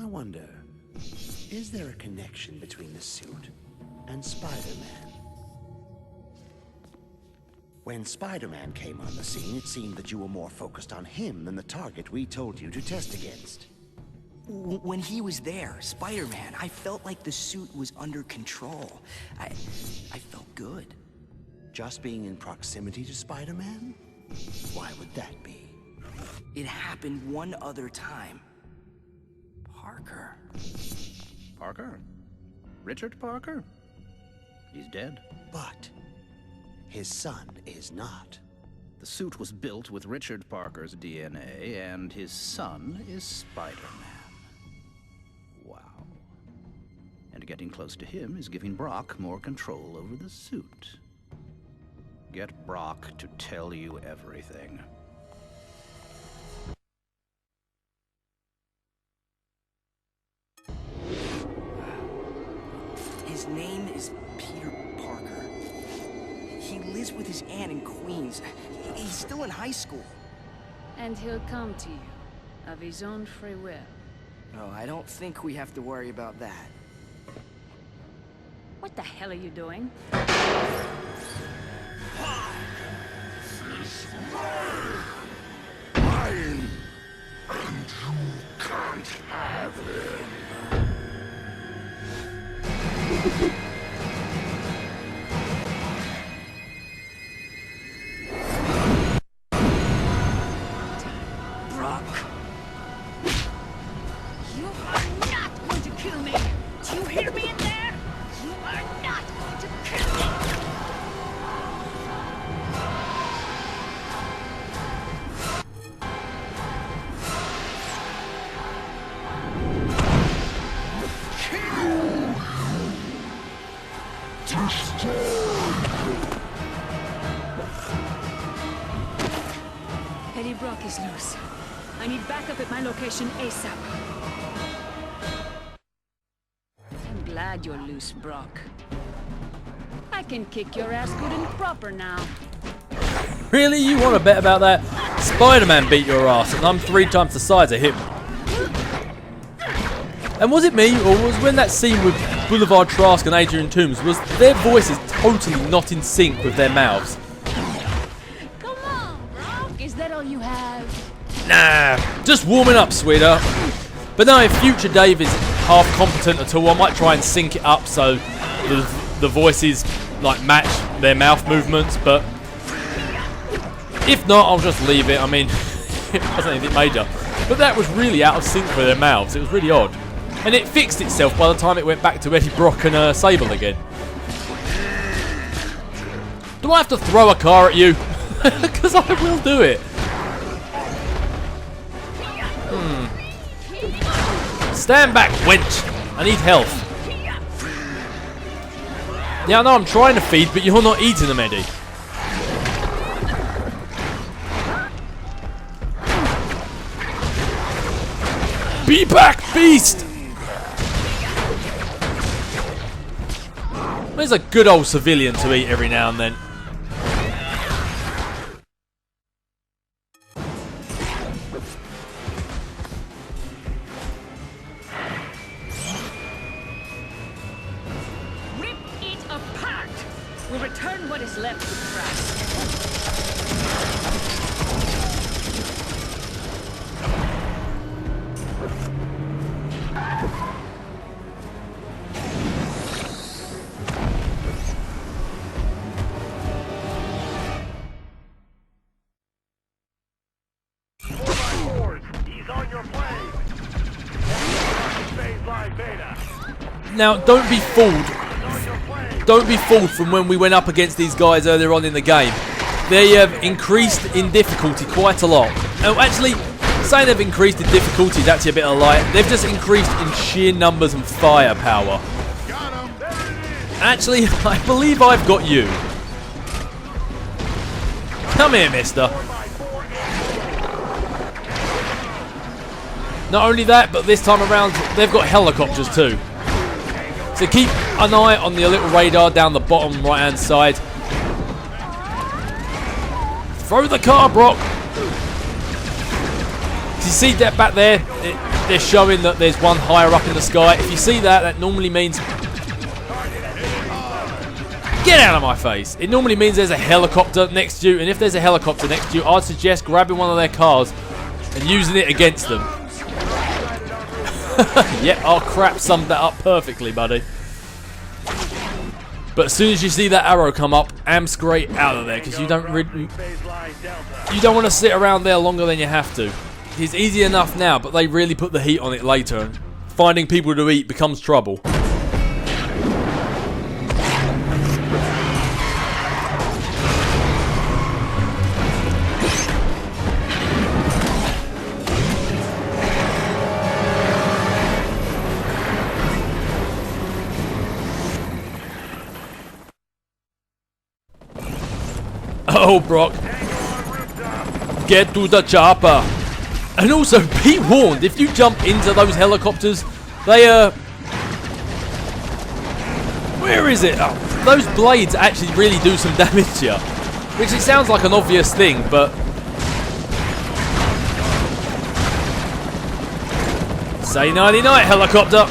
wonder, is there a connection between the suit and Spider-Man? When Spider-Man came on the scene, it seemed that you were more focused on him than the target we told you to test against. When he was there, Spider-Man, I felt like the suit was under control. I felt good. Just being in proximity to Spider-Man? Why would that be? It happened one other time. Parker. Parker? Richard Parker? He's dead. But his son is not. The suit was built with Richard Parker's DNA, and his son is Spider-Man. Wow. And getting close to him is giving Brock more control over the suit. Get Brock to tell you everything. His name is Peter Parker. He lives with his aunt in Queens. He's still in high school. And he'll come to you, of his own free will. No, I don't think we have to worry about that. What the hell are you doing? Mine, and you can't have him. Brock! You are not going to kill me! Do you hear me in there? You are not going to kill me! Eddie Brock is loose. I need backup at my location ASAP. I'm glad you're loose, Brock. I can kick your ass good and proper now. Really? You want to bet about that? Spider-Man beat your ass and I'm 3 times the size of him. And was it me, or was when that scene with Boulevard Trask and Adrian Toombs, was their voices totally not in sync with their mouths? Come on, Brock. Is that all you have? Nah, just warming up, sweetheart. But no, if future Dave is half competent at all, I might try and sync it up so the voices like match their mouth movements. But if not, I'll just leave it. I mean, it wasn't anything major. But that was really out of sync with their mouths. It was really odd. And it fixed itself by the time it went back to Eddie Brock and Sable again. Do I have to throw a car at you? Because I will do it. Stand back, wench. I need health. Yeah, I know I'm trying to feed, but you're not eating them, Eddie. Be back, beast! There's a good old civilian to eat every now and then. Rip it apart! We'll return what is left to Christ. Now, don't be fooled. Don't be fooled from when we went up against these guys earlier on in the game. They have increased in difficulty quite a lot. Oh, actually, saying they've increased in difficulty is actually a bit of a lie. They've just increased in sheer numbers and firepower. Actually, I believe I've got you. Come here, mister. Not only that, but this time around, they've got helicopters too. So keep an eye on the little radar down the bottom right-hand side. Throw the car, Brock. You see that back there? they're showing that there's one higher up in the sky. If you see that, that normally means... Get out of my face! It normally means there's a helicopter next to you, and if there's a helicopter next to you, I'd suggest grabbing one of their cars and using it against them. Yeah, oh crap, summed that up perfectly, buddy. But as soon as you see that arrow come up, amscrate out of there, because you don't want to sit around there longer than you have to. It's easy enough now, but they really put the heat on it later, and finding people to eat becomes trouble. Oh, Brock. Get to the chopper. And also, be warned, if you jump into those helicopters, they, where is it? Oh, those blades actually really do some damage to you. Which it sounds like an obvious thing, but... Say nighty-night, helicopter.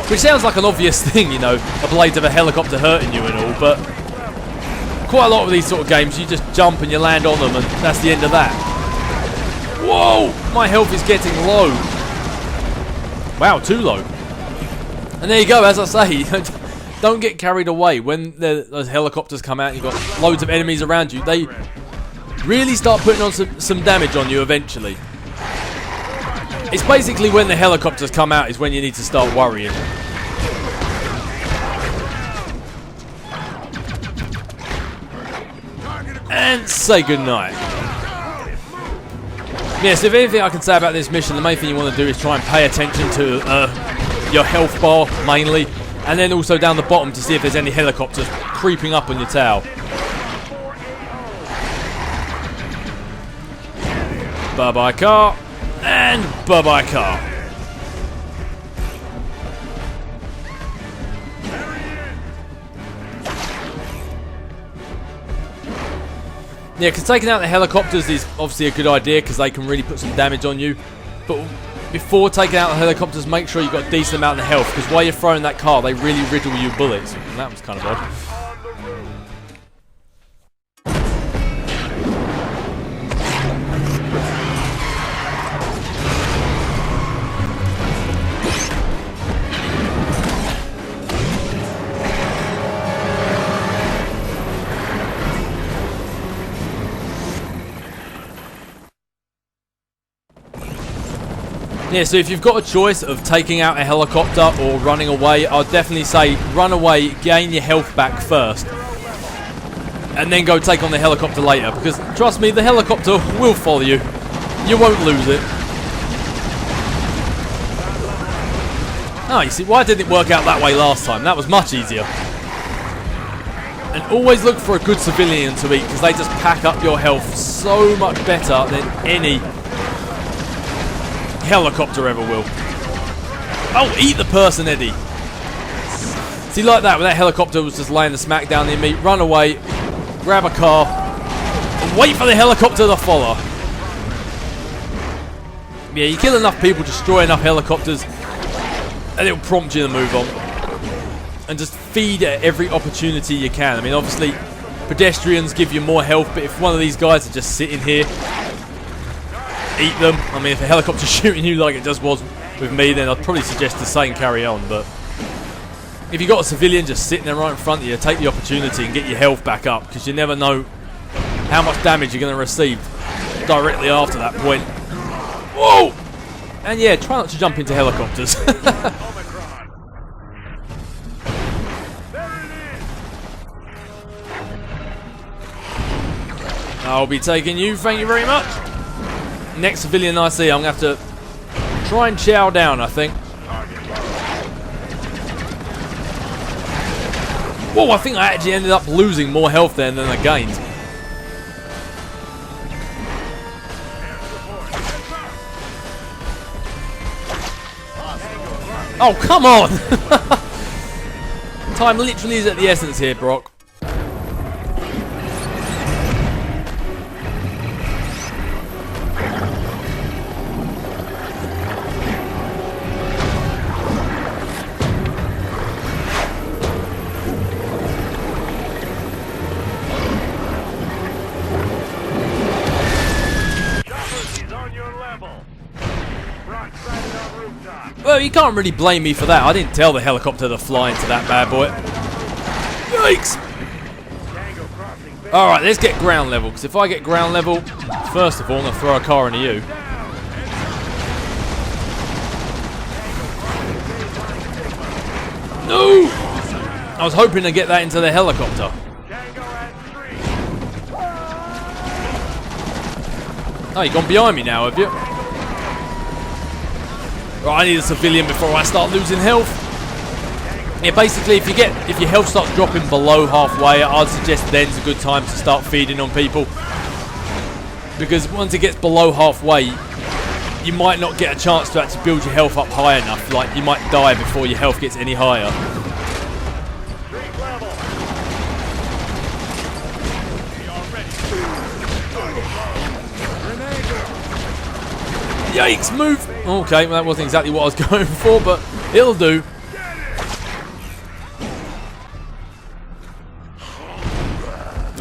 Which sounds like an obvious thing, you know, a blade of a helicopter hurting you and all, but... Quite a lot of these sort of games, you just jump and you land on them and that's the end of that. Whoa! My health is getting low. Wow, too low. And there you go, as I say, don't get carried away. When those helicopters come out and you've got loads of enemies around you, they really start putting on some damage on you eventually. It's basically when the helicopters come out is when you need to start worrying. And say goodnight. Yes, if anything I can say about this mission, the main thing you want to do is try and pay attention to your health bar, mainly. And then also down the bottom to see if there's any helicopters creeping up on your tail. Bye-bye car. And bye-bye car. Yeah, because taking out the helicopters is obviously a good idea because they can really put some damage on you. But before taking out the helicopters, make sure you've got a decent amount of health because while you're throwing that car, they really riddle you bullets. And that was kind of odd. Yeah, so if you've got a choice of taking out a helicopter or running away, I'd definitely say run away, gain your health back first. And then go take on the helicopter later, because trust me, the helicopter will follow you. You won't lose it. Oh, you see, why didn't it work out that way last time? That was much easier. And always look for a good civilian to eat, because they just pack up your health so much better than any helicopter ever will. Oh, eat the person, Eddie. See, like that, when that helicopter was just laying the smack down near me, run away, grab a car, and wait for the helicopter to follow. Yeah, you kill enough people, destroy enough helicopters, and it'll prompt you to move on. And just feed at every opportunity you can. I mean, obviously, pedestrians give you more health, but if one of these guys are just sitting here, eat them. I mean, if a helicopter's shooting you like it just was with me, then I'd probably suggest to say and carry on. But if you've got a civilian just sitting there right in front of you, take the opportunity and get your health back up, because you never know how much damage you're going to receive directly after that point. Whoa! And yeah, try not to jump into helicopters. I'll be taking you, thank you very much. Next civilian I see, I'm going to have to try and chow down, I think. Whoa, I think I actually ended up losing more health there than I gained. Oh, come on! Time literally is at the essence here, Brock. Well, you can't really blame me for that. I didn't tell the helicopter to fly into that bad boy. Yikes! Alright, let's get ground level, because if I get ground level, first of all, I'm going to throw a car into you. No! I was hoping to get that into the helicopter. Oh, you've gone behind me now, have you? Right, I need a civilian before I start losing health. Yeah, basically, if your health starts dropping below halfway, I'd suggest then's a good time to start feeding on people. Because once it gets below halfway, you might not get a chance to actually build your health up high enough. Like, you might die before your health gets any higher. Yikes, move! Okay, well, that wasn't exactly what I was going for, but it'll do.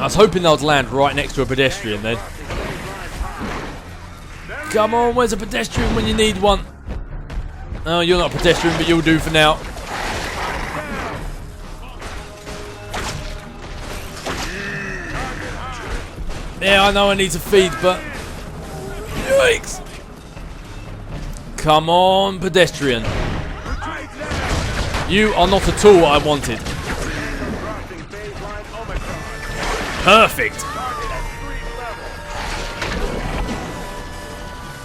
I was hoping they'd land right next to a pedestrian then. Come on, where's a pedestrian when you need one? Oh, you're not a pedestrian, but you'll do for now. Yeah, I know I need to feed, but... Yikes! Come on, pedestrian. You are not at all what I wanted. Perfect.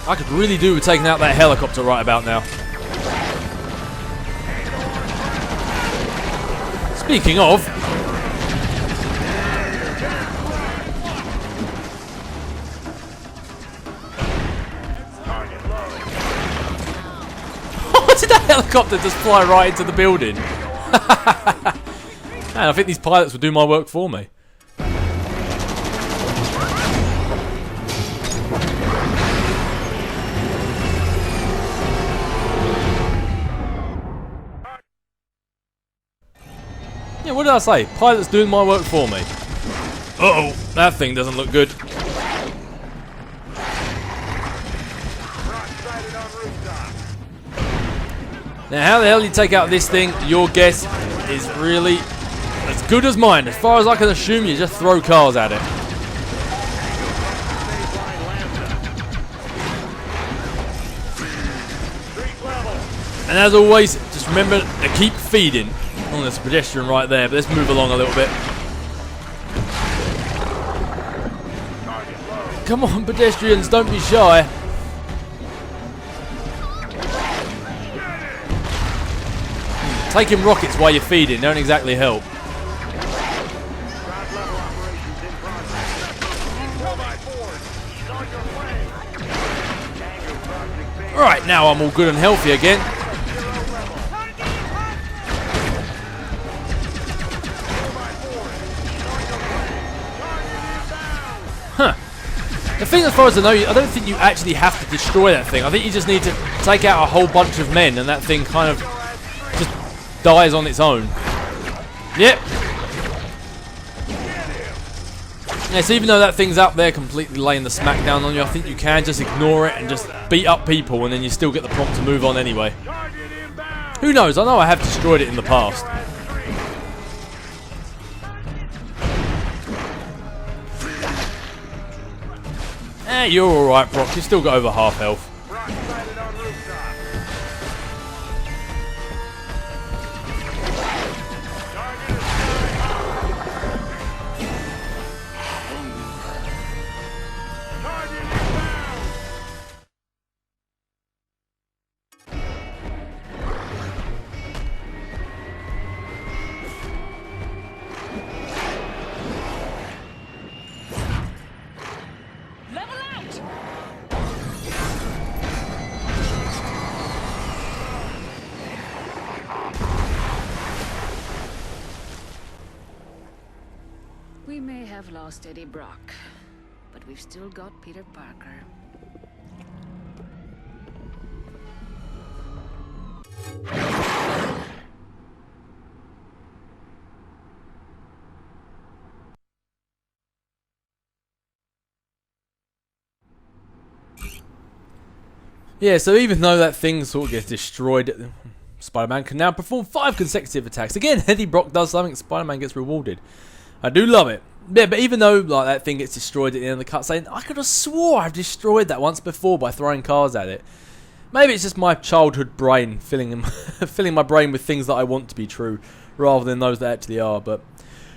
I could really do with taking out that helicopter right about now. Speaking of... Did that helicopter just fly right into the building? Man, I think these pilots will do my work for me. Yeah, what did I say? Pilots doing my work for me. Uh-oh, that thing doesn't look good. Now, how the hell you take out this thing, your guess is really as good as mine. As far as I can assume, you just throw cars at it. And as always, just remember to keep feeding. Oh, there's a pedestrian right there, but let's move along a little bit. Come on, pedestrians, don't be shy. Taking rockets while you're feeding don't exactly help. Alright, now I'm all good and healthy again. Huh. The thing, as far as I know, I don't think you actually have to destroy that thing. I think you just need to take out a whole bunch of men and that thing kind of just dies on its own. Yep. Yes, even though that thing's up there completely laying the smack down on you, I think you can just ignore it and just beat up people and then you still get the prompt to move on anyway. Who knows? I know I have destroyed it in the past. Eh, you're alright, Brock. You've still got over half health. We may have lost Eddie Brock, but we've still got Peter Parker. Yeah, so even though that thing sort of gets destroyed, Spider-Man can now perform 5 consecutive attacks. Again, Eddie Brock does something, Spider-Man gets rewarded. I do love it. Yeah, but even though like that thing gets destroyed at the end of the cutscene, I could have swore I've destroyed that once before by throwing cars at it. Maybe it's just my childhood brain filling my brain with things that I want to be true, rather than those that actually are. But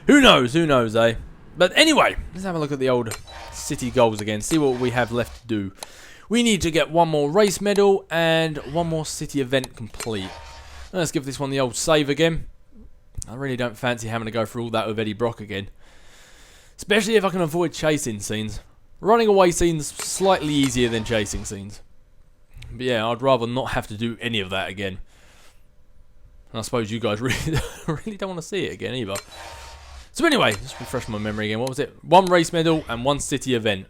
who knows, eh? But anyway, let's have a look at the old city goals again, see what we have left to do. We need to get one more race medal and one more city event complete. Let's give this one the old save again. I really don't fancy having to go through all that with Eddie Brock again. Especially if I can avoid chasing scenes. Running away scenes slightly easier than chasing scenes. But yeah, I'd rather not have to do any of that again. And I suppose you guys really don't want to see it again either. So anyway, just refresh my memory again. What was it? 1 race medal and 1 city event.